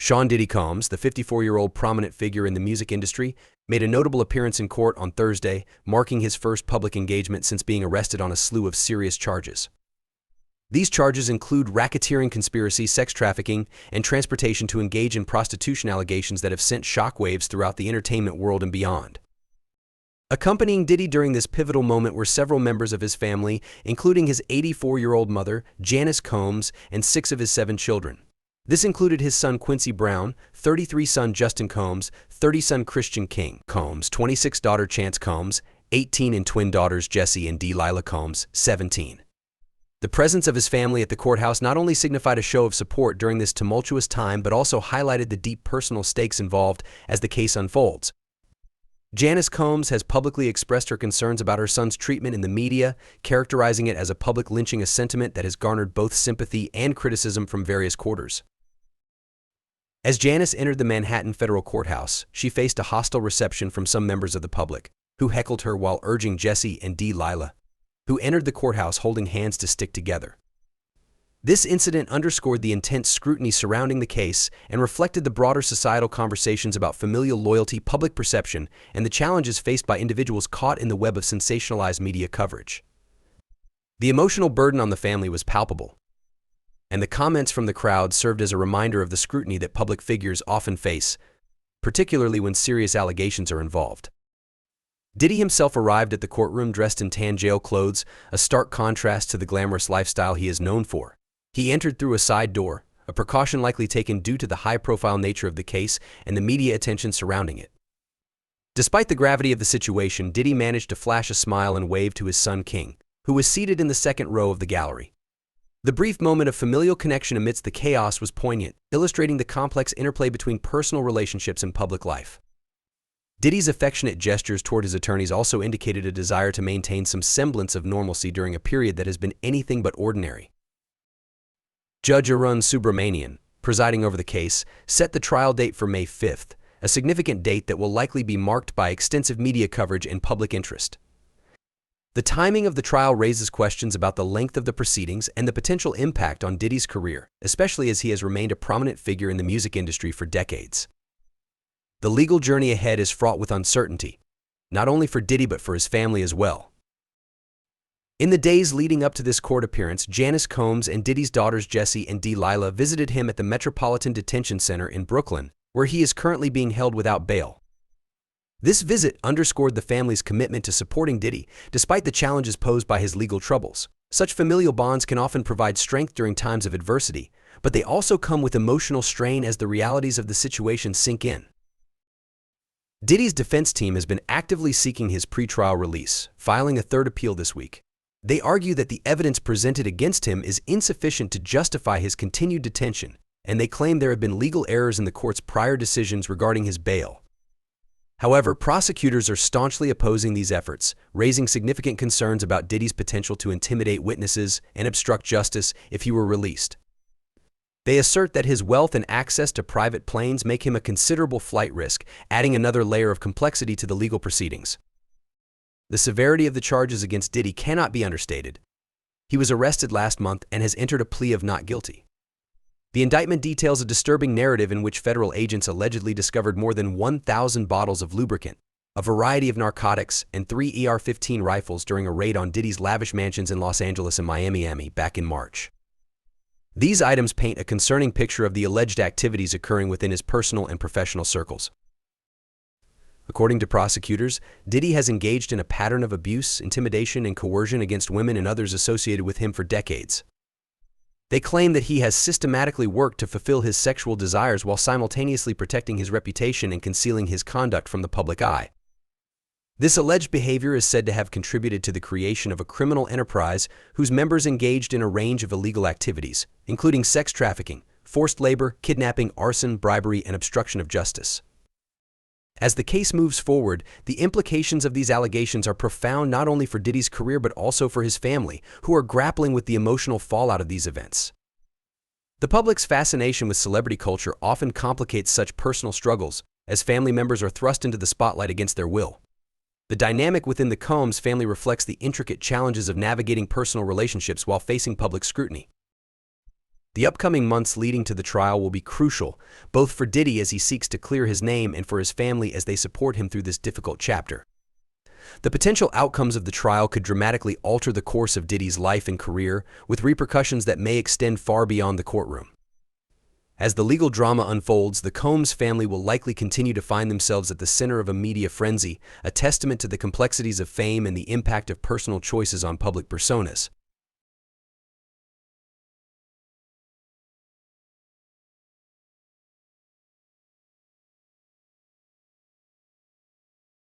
Sean Diddy Combs, the 54-year-old prominent figure in the music industry, made a notable appearance in court on Thursday, marking his first public engagement since being arrested on a slew of serious charges. These charges include racketeering conspiracy, sex trafficking, and transportation to engage in prostitution allegations that have sent shockwaves throughout the entertainment world and beyond. Accompanying Diddy during this pivotal moment were several members of his family, including his 84-year-old mother, Janice Combs, and 6 of his 7 children. This included his son Quincy Brown, 33 son Justin Combs, 30 son Christian King Combs, 26 daughter Chance Combs, 18 and twin daughters Jessie and Delilah Combs, 17. The presence of his family at the courthouse not only signified a show of support during this tumultuous time but also highlighted the deep personal stakes involved as the case unfolds. Janice Combs has publicly expressed her concerns about her son's treatment in the media, characterizing it as a public lynching, a sentiment that has garnered both sympathy and criticism from various quarters. As Janice entered the Manhattan federal courthouse, she faced a hostile reception from some members of the public, who heckled her while urging Jessie and Delilah, who entered the courthouse holding hands, to stick together. This incident underscored the intense scrutiny surrounding the case and reflected the broader societal conversations about familial loyalty, public perception, and the challenges faced by individuals caught in the web of sensationalized media coverage. The emotional burden on the family was palpable, and the comments from the crowd served as a reminder of the scrutiny that public figures often face, particularly when serious allegations are involved. Diddy himself arrived at the courtroom dressed in tan jail clothes, a stark contrast to the glamorous lifestyle he is known for. He entered through a side door, a precaution likely taken due to the high-profile nature of the case and the media attention surrounding it. Despite the gravity of the situation, Diddy managed to flash a smile and wave to his son King, who was seated in the second row of the gallery. The brief moment of familial connection amidst the chaos was poignant, illustrating the complex interplay between personal relationships and public life. Diddy's affectionate gestures toward his attorneys also indicated a desire to maintain some semblance of normalcy during a period that has been anything but ordinary. Judge Arun Subramanian, presiding over the case, set the trial date for May 5th, a significant date that will likely be marked by extensive media coverage and public interest. The timing of the trial raises questions about the length of the proceedings and the potential impact on Diddy's career, especially as he has remained a prominent figure in the music industry for decades. The legal journey ahead is fraught with uncertainty, not only for Diddy but for his family as well. In the days leading up to this court appearance, Janice Combs and Diddy's daughters Jessie and Delilah visited him at the Metropolitan Detention Center in Brooklyn, where he is currently being held without bail. This visit underscored the family's commitment to supporting Diddy, despite the challenges posed by his legal troubles. Such familial bonds can often provide strength during times of adversity, but they also come with emotional strain as the realities of the situation sink in. Diddy's defense team has been actively seeking his pretrial release, filing a third appeal this week. They argue that the evidence presented against him is insufficient to justify his continued detention, and they claim there have been legal errors in the court's prior decisions regarding his bail. However, prosecutors are staunchly opposing these efforts, raising significant concerns about Diddy's potential to intimidate witnesses and obstruct justice if he were released. They assert that his wealth and access to private planes make him a considerable flight risk, adding another layer of complexity to the legal proceedings. The severity of the charges against Diddy cannot be understated. He was arrested last month and has entered a plea of not guilty. The indictment details a disturbing narrative in which federal agents allegedly discovered more than 1,000 bottles of lubricant, a variety of narcotics, and 3 AR-15 rifles during a raid on Diddy's lavish mansions in Los Angeles and Miami back in March. These items paint a concerning picture of the alleged activities occurring within his personal and professional circles. According to prosecutors, Diddy has engaged in a pattern of abuse, intimidation, and coercion against women and others associated with him for decades. They claim that he has systematically worked to fulfill his sexual desires while simultaneously protecting his reputation and concealing his conduct from the public eye. This alleged behavior is said to have contributed to the creation of a criminal enterprise whose members engaged in a range of illegal activities, including sex trafficking, forced labor, kidnapping, arson, bribery, and obstruction of justice. As the case moves forward, the implications of these allegations are profound not only for Diddy's career but also for his family, who are grappling with the emotional fallout of these events. The public's fascination with celebrity culture often complicates such personal struggles, as family members are thrust into the spotlight against their will. The dynamic within the Combs family reflects the intricate challenges of navigating personal relationships while facing public scrutiny. The upcoming months leading to the trial will be crucial, both for Diddy as he seeks to clear his name and for his family as they support him through this difficult chapter. The potential outcomes of the trial could dramatically alter the course of Diddy's life and career, with repercussions that may extend far beyond the courtroom. As the legal drama unfolds, the Combs family will likely continue to find themselves at the center of a media frenzy, a testament to the complexities of fame and the impact of personal choices on public personas.